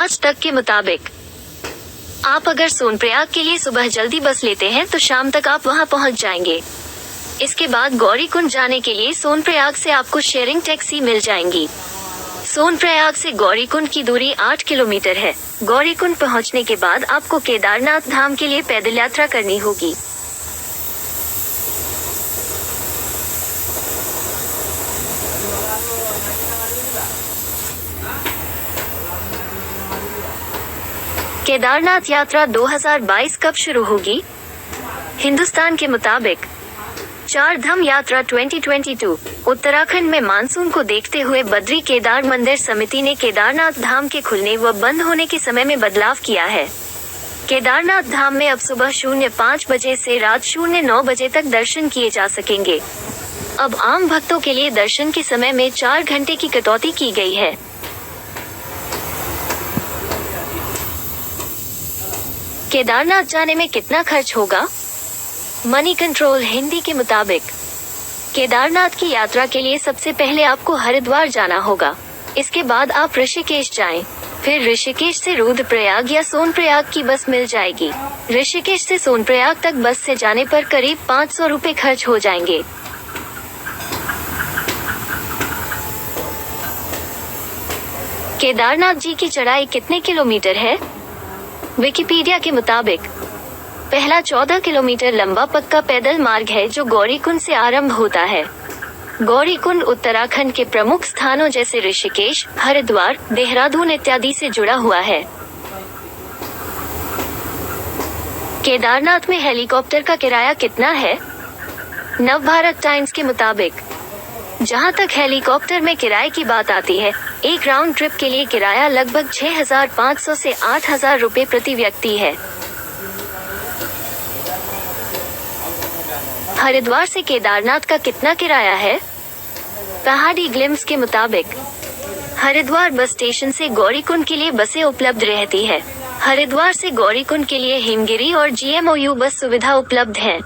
आज तक के मुताबिक आप अगर सोनप्रयाग के लिए सुबह जल्दी बस लेते हैं तो शाम तक आप वहां पहुंच जाएंगे। इसके बाद गौरीकुंड जाने के लिए सोनप्रयाग से आपको शेयरिंग टैक्सी मिल जाएंगी। सोनप्रयाग से गौरीकुंड की दूरी 8 किलोमीटर है। गौरीकुंड पहुंचने के बाद आपको केदारनाथ धाम के लिए पैदल यात्रा करनी होगी। केदारनाथ यात्रा 2022 कब शुरू होगी? हिंदुस्तान के मुताबिक 4 धाम यात्रा 2022। उत्तराखंड में मानसून को देखते हुए बद्री केदार मंदिर समिति ने केदारनाथ धाम के खुलने व बंद होने के समय में बदलाव किया है। केदारनाथ धाम में अब सुबह 05 बजे से रात 09 बजे तक दर्शन किए जा सकेंगे। अब आम भक्तों के लिए दर्शन के समय में 4 घंटे की कटौती की गई है। केदारनाथ जाने में कितना खर्च होगा? मनी कंट्रोल हिंदी के मुताबिक केदारनाथ की यात्रा के लिए सबसे पहले आपको हरिद्वार जाना होगा। इसके बाद आप ऋषिकेश जाएं। फिर ऋषिकेश से रुद्रप्रयाग या सोनप्रयाग की बस मिल जाएगी। ऋषिकेश से सोनप्रयाग तक बस से जाने पर करीब 500 रुपए खर्च हो जाएंगे। केदारनाथ जी की चढ़ाई कितने किलोमीटर है? विकिपीडिया के मुताबिक पहला 14 किलोमीटर लंबा पक्का पैदल मार्ग है जो गौरीकुंड से आरंभ होता है। गौरीकुंड उत्तराखंड के प्रमुख स्थानों जैसे ऋषिकेश, हरिद्वार, देहरादून इत्यादि से जुड़ा हुआ है। केदारनाथ में हेलीकॉप्टर का किराया कितना है? नवभारत टाइम्स के मुताबिक जहां तक हेलीकॉप्टर में किराए की बात आती है, एक राउंड ट्रिप के लिए किराया लगभग 6,500 से 8,000 रुपए प्रति व्यक्ति है। हरिद्वार से केदारनाथ का कितना किराया है? पहाड़ी ग्लिम्स के मुताबिक हरिद्वार बस स्टेशन से गौरीकुंड के लिए बसें उपलब्ध रहती है। हरिद्वार से गौरीकुंड के लिए हिमगिरी और GMOU बस सुविधा उपलब्ध है।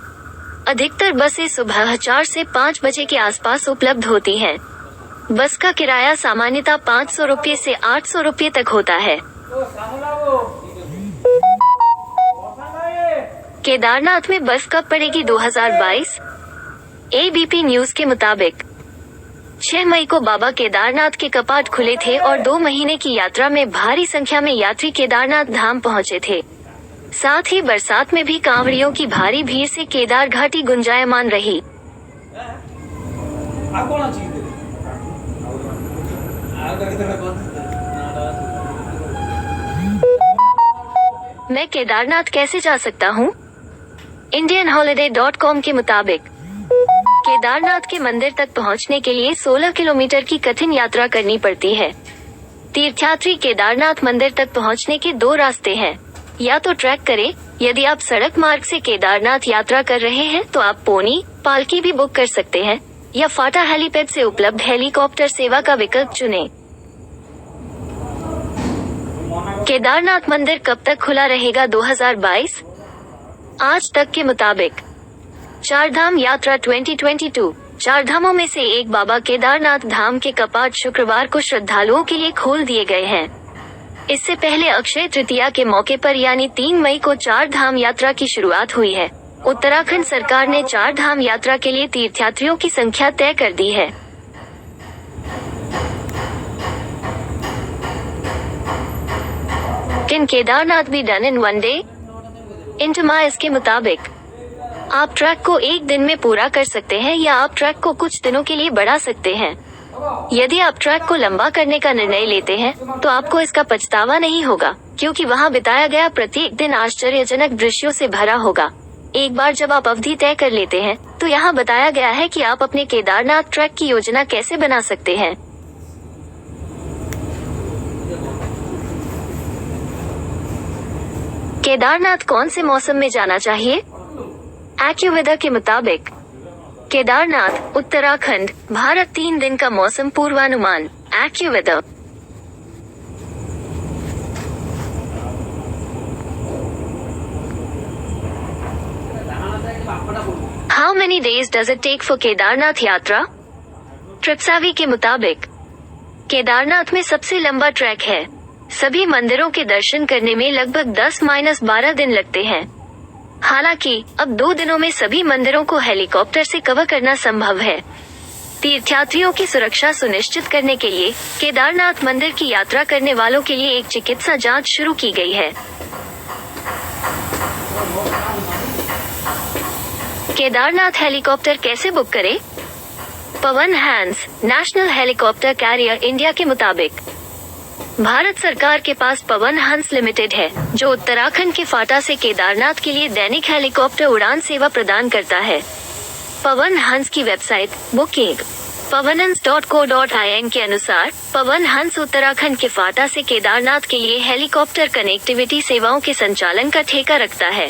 अधिकतर बसें सुबह 4 से 5 बजे के आसपास उपलब्ध होती हैं। बस का किराया सामान्यतः 500 रुपये से 800 रुपये तक होता है। केदारनाथ में बस कब पड़ेगी 2022? ABP न्यूज के मुताबिक 6 मई को बाबा केदारनाथ के कपाट खुले थे और 2 महीने की यात्रा में भारी संख्या में यात्री केदारनाथ धाम पहुंचे थे। साथ ही बरसात में भी कांवड़ियों की भारी भीड़ से केदार घाटी गुंजायमान रही। मैं केदारनाथ कैसे जा सकता हूँ? IndianHoliday.com के मुताबिक केदारनाथ के मंदिर तक पहुँचने के लिए 16 किलोमीटर की कठिन यात्रा करनी पड़ती है। तीर्थयात्री केदारनाथ मंदिर तक पहुँचने के 2 रास्ते हैं। या तो ट्रैक करें, यदि आप सड़क मार्ग से केदारनाथ यात्रा कर रहे हैं तो आप पोनी, पालकी भी बुक कर सकते हैं, या फाटा हेलीपैड से उपलब्ध हेलीकॉप्टर सेवा का विकल्प चुनें। केदारनाथ मंदिर कब तक खुला रहेगा 2022? आज तक के मुताबिक 4 धाम यात्रा 2022। 4 धामों में से एक बाबा केदारनाथ धाम के कपाट शुक्रवार को श्रद्धालुओं के लिए खोल दिए गए हैं। इससे पहले अक्षय तृतीया के मौके पर यानी 3 मई को 4 धाम यात्रा की शुरुआत हुई है। उत्तराखंड सरकार ने 4 धाम यात्रा के लिए तीर्थयात्रियों की संख्या तय कर दी है। Can Kedarnath be done in 1 day? इंटरमाइज के मुताबिक आप ट्रैक को एक दिन में पूरा कर सकते हैं या आप ट्रैक को कुछ दिनों के लिए बढ़ा सकते हैं। यदि आप ट्रैक को लंबा करने का निर्णय लेते हैं तो आपको इसका पछतावा नहीं होगा, क्योंकि वहां बिताया गया प्रत्येक दिन आश्चर्यजनक दृश्यों से भरा होगा। एक बार जब आप अवधि तय कर लेते हैं तो यहाँ बताया गया है कि आप अपने केदारनाथ ट्रैक की योजना कैसे बना सकते हैं। केदारनाथ कौन से मौसम में जाना चाहिए? एक्यूवेदर के मुताबिक केदारनाथ, उत्तराखंड, भारत 3 दिन का मौसम पूर्वानुमान। AccuWeather. How many days does it take for Kedarnath यात्रा? ट्रिपसावी के मुताबिक केदारनाथ में सबसे लंबा ट्रैक है सभी मंदिरों के दर्शन करने में लगभग 10-12 दिन लगते हैं। हालांकि अब 2 दिनों में सभी मंदिरों को हेलीकॉप्टर से कवर करना संभव है। तीर्थयात्रियों की सुरक्षा सुनिश्चित करने के लिए केदारनाथ मंदिर की यात्रा करने वालों के लिए एक चिकित्सा जांच शुरू की गई है। केदारनाथ हेलीकॉप्टर कैसे बुक करें? Pawan Hans, national helicopter career India के मुताबिक भारत सरकार के पास पवन हंस लिमिटेड है, जो उत्तराखंड के फाटा से केदारनाथ के लिए दैनिक हेलीकॉप्टर उड़ान सेवा प्रदान करता है। पवन हंस की वेबसाइट बुकिंग pavanhans.co.in के अनुसार पवन हंस उत्तराखंड के फाटा से केदारनाथ के लिए हेलीकॉप्टर कनेक्टिविटी सेवाओं के संचालन का ठेका रखता है।